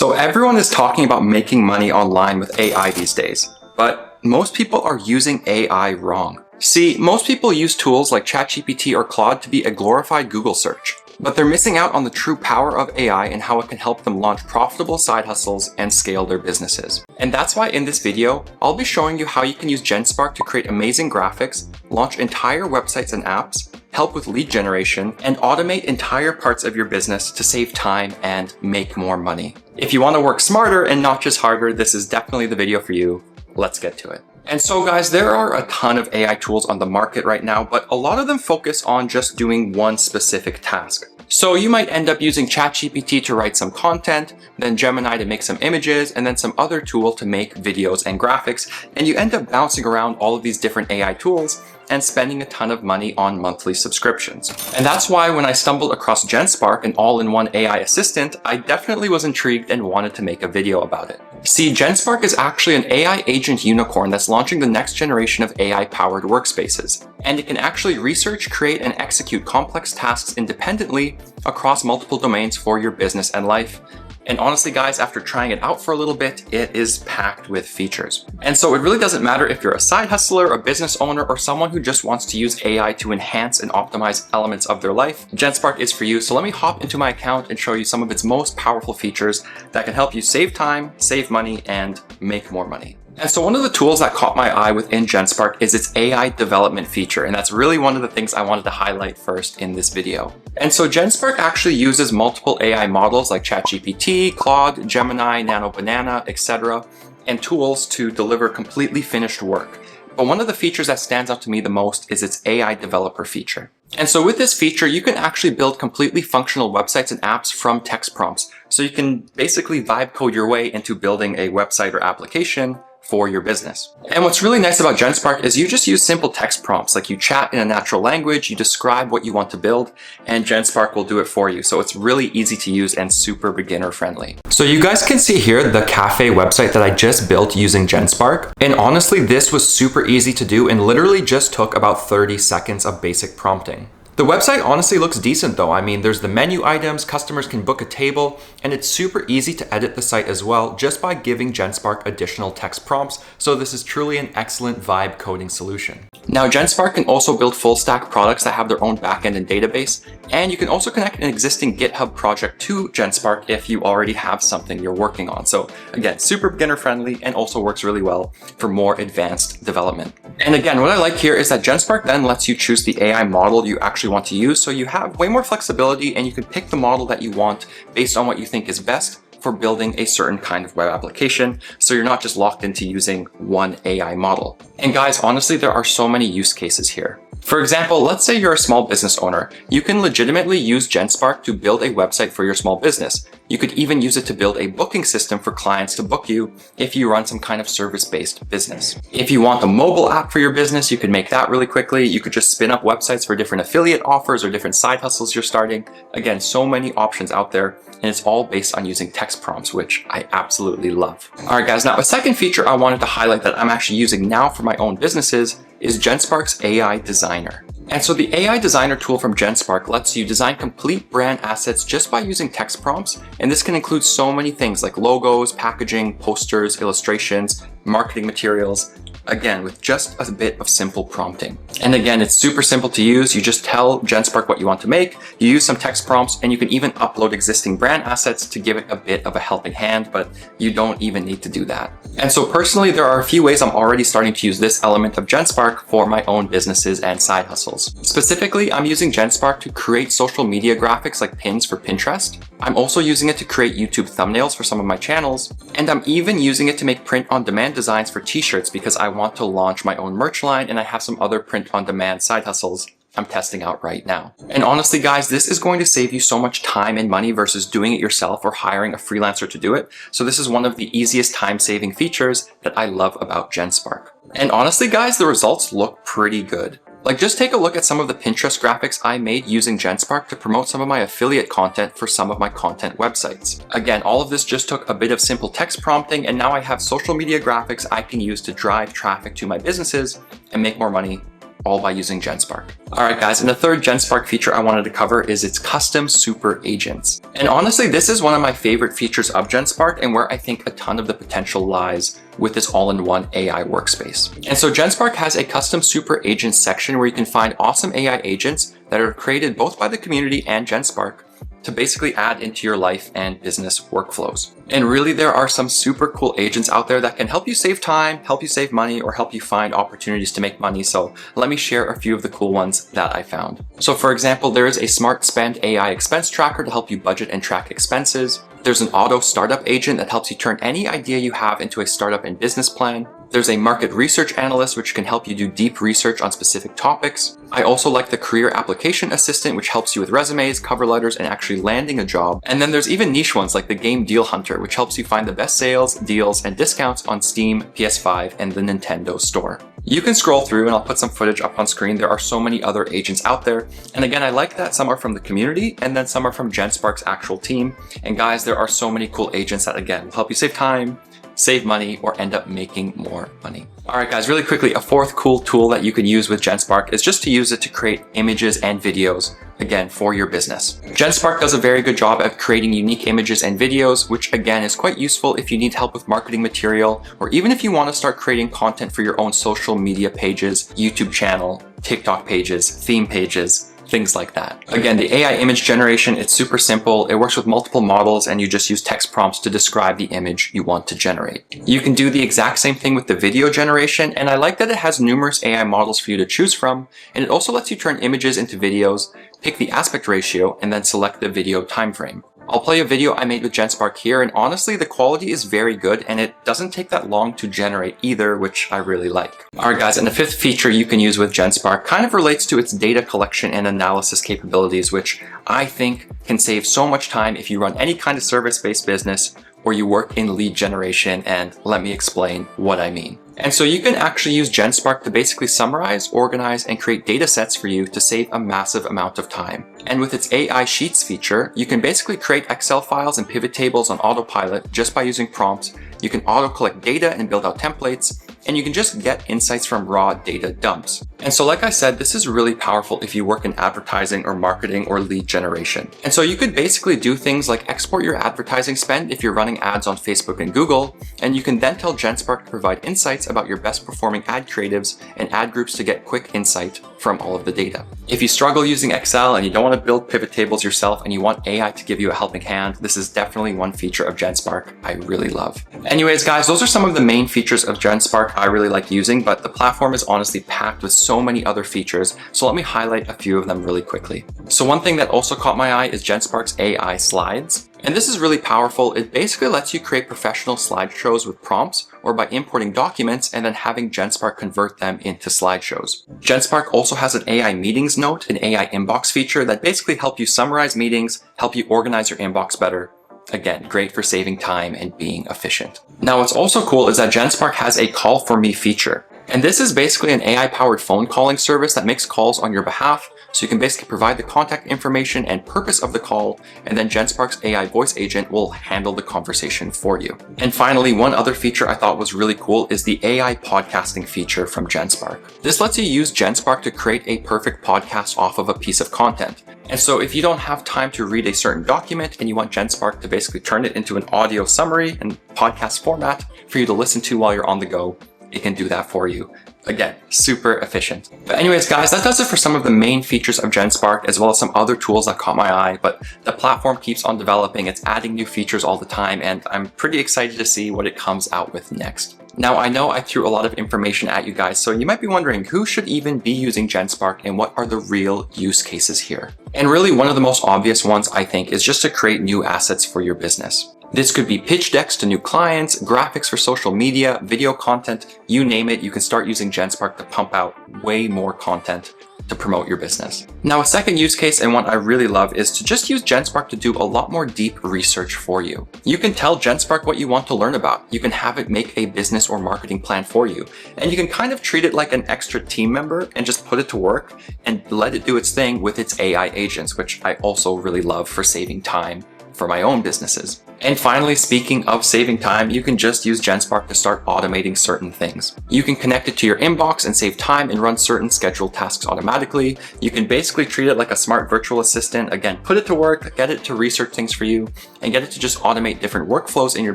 So everyone is talking about making money online with AI these days, but most people are using AI wrong. See, most people use tools like ChatGPT or Claude to be a glorified Google search, but they're missing out on the true power of AI and how it can help them launch profitable side hustles and scale their businesses. And that's why in this video, I'll be showing you how you can use Genspark to create amazing graphics, launch entire websites and apps, help with lead generation, and automate entire parts of your business to save time and make more money. If you want to work smarter and not just harder, this is definitely the video for you. Let's get to it. And so guys, there are a ton of AI tools on the market right now, but a lot of them focus on just doing one specific task. So you might end up using ChatGPT to write some content, then Gemini to make some images, and then some other tool to make videos and graphics. And you end up bouncing around all of these different AI tools and spending a ton of money on monthly subscriptions. And that's why when I stumbled across Genspark, an all-in-one AI assistant, I definitely was intrigued and wanted to make a video about it. See, Genspark is actually an AI agent unicorn that's launching the next generation of AI-powered workspaces. And it can actually research, create, and execute complex tasks independently across multiple domains for your business and life. And honestly, guys, after trying it out for a little bit, it is packed with features. And so it really doesn't matter if you're a side hustler, a business owner, or someone who just wants to use AI to enhance and optimize elements of their life, Genspark is for you. So let me hop into my account and show you some of its most powerful features that can help you save time, save money, and make more money. And so one of the tools that caught my eye within Genspark is its AI development feature. And that's really one of the things I wanted to highlight first in this video. And so Genspark actually uses multiple AI models like ChatGPT, Claude, Gemini, Nano Banana, etc., and tools to deliver completely finished work. But one of the features that stands out to me the most is its AI developer feature. And so with this feature, you can actually build completely functional websites and apps from text prompts. So you can basically vibe code your way into building a website or application for your business. And what's really nice about Genspark is you just use simple text prompts, like you chat in a natural language, you describe what you want to build, and Genspark will do it for you. So it's really easy to use and super beginner friendly. So you guys can see here the cafe website that I just built using Genspark. And honestly, this was super easy to do and literally just took about 30 seconds of basic prompting. The website honestly looks decent though. I mean, there's the menu items, customers can book a table, and it's super easy to edit the site as well just by giving Genspark additional text prompts. So this is truly an excellent vibe coding solution. Now, Genspark can also build full stack products that have their own backend and database, and you can also connect an existing GitHub project to Genspark if you already have something you're working on. So again, super beginner friendly and also works really well for more advanced development. And again, what I like here is that Genspark then lets you choose the AI model you actually want to use. So you have way more flexibility and you can pick the model that you want based on what you think is best for building a certain kind of web application. So you're not just locked into using one AI model. And guys, honestly, there are so many use cases here. For example, let's say you're a small business owner. You can legitimately use Genspark to build a website for your small business. You could even use it to build a booking system for clients to book you if you run some kind of service-based business. If you want a mobile app for your business, you could make that really quickly. You could just spin up websites for different affiliate offers or different side hustles you're starting. Again, so many options out there, and it's all based on using text prompts, which I absolutely love. All right, guys, now a second feature I wanted to highlight that I'm actually using now for my own businesses is Genspark's AI Designer. And so the AI Designer tool from Genspark lets you design complete brand assets just by using text prompts. And this can include so many things like logos, packaging, posters, illustrations, marketing materials, again, with just a bit of simple prompting. And again, it's super simple to use. You just tell Genspark what you want to make, you use some text prompts, and you can even upload existing brand assets to give it a bit of a helping hand, but you don't even need to do that. And so personally, there are a few ways I'm already starting to use this element of Genspark for my own businesses and side hustles. Specifically, I'm using Genspark to create social media graphics like pins for Pinterest. I'm also using it to create YouTube thumbnails for some of my channels. And I'm even using it to make print-on-demand designs for t-shirts because I want to launch my own merch line and I have some other print-on-demand side hustles I'm testing out right now. And honestly, guys, this is going to save you so much time and money versus doing it yourself or hiring a freelancer to do it. So this is one of the easiest time-saving features that I love about Genspark. And honestly, guys, the results look pretty good. Like, just take a look at some of the Pinterest graphics I made using Genspark to promote some of my affiliate content for some of my content websites. Again, all of this just took a bit of simple text prompting, and now I have social media graphics I can use to drive traffic to my businesses and make more money all by using Genspark. All right, guys, and the third Genspark feature I wanted to cover is its custom super agents. And honestly, this is one of my favorite features of Genspark and where I think a ton of the potential lies with this all-in-one AI workspace. And so Genspark has a custom super agents section where you can find awesome AI agents that are created both by the community and Genspark to basically add into your life and business workflows. And really, there are some super cool agents out there that can help you save time, help you save money, or help you find opportunities to make money. So let me share a few of the cool ones that I found. So for example, there is a Smart Spend AI expense tracker to help you budget and track expenses. There's an auto startup agent that helps you turn any idea you have into a startup and business plan. There's a market research analyst, which can help you do deep research on specific topics. I also like the career application assistant, which helps you with resumes, cover letters, and actually landing a job. And then there's even niche ones like the game deal hunter, which helps you find the best sales, deals, and discounts on Steam, PS5, and the Nintendo store. You can scroll through and I'll put some footage up on screen. There are so many other agents out there. And again, I like that some are from the community and then some are from Genspark's actual team. And guys, there are so many cool agents that again will help you save time, save money, or end up making more money. All right, guys, really quickly, a fourth cool tool that you can use with Genspark is just to use it to create images and videos, again, for your business. Genspark does a very good job of creating unique images and videos, which again is quite useful if you need help with marketing material, or even if you want to start creating content for your own social media pages, YouTube channel, TikTok pages, theme pages, things like that. Again, the AI image generation, it's super simple. It works with multiple models and you just use text prompts to describe the image you want to generate. You can do the exact same thing with the video generation, and I like that it has numerous AI models for you to choose from, and it also lets you turn images into videos, pick the aspect ratio, and then select the video time frame. I'll play a video I made with Genspark here, and honestly, the quality is very good and it doesn't take that long to generate either, which I really like. All right, guys, and the fifth feature you can use with Genspark kind of relates to its data collection and analysis capabilities, which I think can save so much time if you run any kind of service-based business or you work in lead generation, and let me explain what I mean. And so you can actually use Genspark to basically summarize, organize, and create data sets for you to save a massive amount of time. And with its AI Sheets feature, you can basically create Excel files and pivot tables on autopilot just by using prompts. You can auto-collect data and build out templates, and you can just get insights from raw data dumps. And so like I said, this is really powerful if you work in advertising or marketing or lead generation. And so you could basically do things like export your advertising spend if you're running ads on Facebook and Google, and you can then tell Genspark to provide insights about your best performing ad creatives and ad groups to get quick insight from all of the data. If you struggle using Excel and you don't want to build pivot tables yourself and you want AI to give you a helping hand, this is definitely one feature of Genspark I really love. Anyways, guys, those are some of the main features of Genspark I really like using, but the platform is honestly packed with so many other features, so let me highlight a few of them really quickly. So one thing that also caught my eye is Genspark's AI slides. And this is really powerful. It basically lets you create professional slideshows with prompts or by importing documents and then having Genspark convert them into slideshows. Genspark also has an AI meetings note, an AI inbox feature that basically help you summarize meetings, help you organize your inbox better. Again, great for saving time and being efficient. Now, what's also cool is that Genspark has a call for me feature. And this is basically an AI-powered phone calling service that makes calls on your behalf. So you can basically provide the contact information and purpose of the call, and then Genspark's AI voice agent will handle the conversation for you. And finally, one other feature I thought was really cool is the AI podcasting feature from Genspark. This lets you use Genspark to create a perfect podcast off of a piece of content. And so if you don't have time to read a certain document and you want Genspark to basically turn it into an audio summary and podcast format for you to listen to while you're on the go, it can do that for you. Again, super efficient. But anyways, guys, that does it for some of the main features of Genspark, as well as some other tools that caught my eye. But the platform keeps on developing. It's adding new features all the time, and I'm pretty excited to see what it comes out with next. Now, I know I threw a lot of information at you guys, so you might be wondering who should even be using Genspark and what are the real use cases here. And really, one of the most obvious ones, I think, is just to create new assets for your business. This could be pitch decks to new clients, graphics for social media, video content, you name it. You can start using Genspark to pump out way more content to promote your business. Now, a second use case and one I really love is to just use Genspark to do a lot more deep research for you. You can tell Genspark what you want to learn about. You can have it make a business or marketing plan for you. And you can kind of treat it like an extra team member and just put it to work and let it do its thing with its AI agents, which I also really love for saving time for my own businesses. And finally, speaking of saving time, you can just use Genspark to start automating certain things. You can connect it to your inbox and save time and run certain scheduled tasks automatically. You can basically treat it like a smart virtual assistant. Again, put it to work, get it to research things for you, and get it to just automate different workflows in your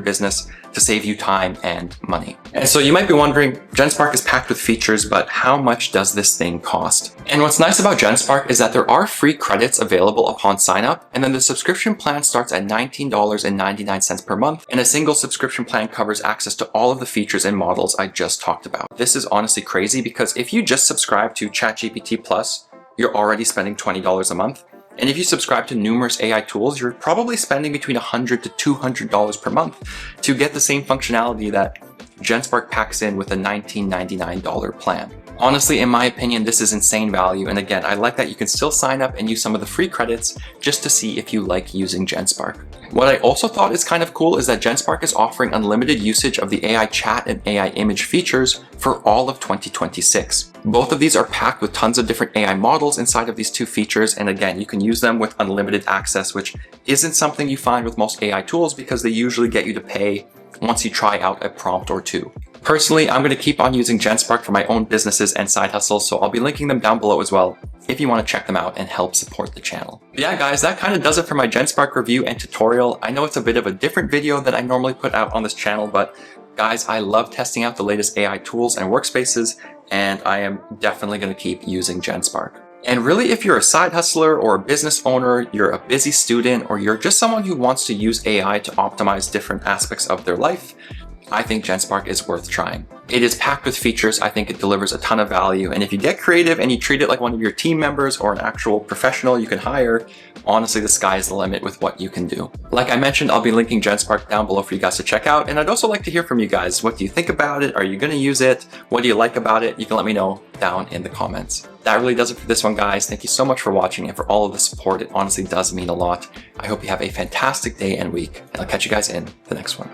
business to save you time and money. And so you might be wondering, Genspark is packed with features, but how much does this thing cost? And what's nice about Genspark is that there are free credits available upon sign up, and then the subscription plan starts at $19.99 per month, and a single subscription plan covers access to all of the features and models I just talked about. This is honestly crazy because if you just subscribe to ChatGPT Plus, you're already spending $20 a month. And if you subscribe to numerous AI tools, you're probably spending between $100 to $200 per month to get the same functionality that Genspark packs in with a $19.99 plan. Honestly, in my opinion, this is insane value. And again, I like that you can still sign up and use some of the free credits just to see if you like using Genspark. What I also thought is kind of cool is that Genspark is offering unlimited usage of the AI chat and AI image features for all of 2026. Both of these are packed with tons of different AI models inside of these two features. And again, you can use them with unlimited access, which isn't something you find with most AI tools because they usually get you to pay once you try out a prompt or two. Personally, I'm going to keep on using Genspark for my own businesses and side hustles, so I'll be linking them down below as well if you want to check them out and help support the channel. But yeah, guys, that kind of does it for my Genspark review and tutorial. I know it's a bit of a different video than I normally put out on this channel, but guys, I love testing out the latest AI tools and workspaces, and I am definitely going to keep using Genspark. And really, if you're a side hustler or a business owner, you're a busy student, or you're just someone who wants to use AI to optimize different aspects of their life, I think Genspark is worth trying. It is packed with features. I think it delivers a ton of value. And if you get creative and you treat it like one of your team members or an actual professional you can hire, honestly, the sky is the limit with what you can do. Like I mentioned, I'll be linking Genspark down below for you guys to check out. And I'd also like to hear from you guys. What do you think about it? Are you going to use it? What do you like about it? You can let me know down in the comments. That really does it for this one, guys. Thank you so much for watching and for all of the support. It honestly does mean a lot. I hope you have a fantastic day and week, and I'll catch you guys in the next one.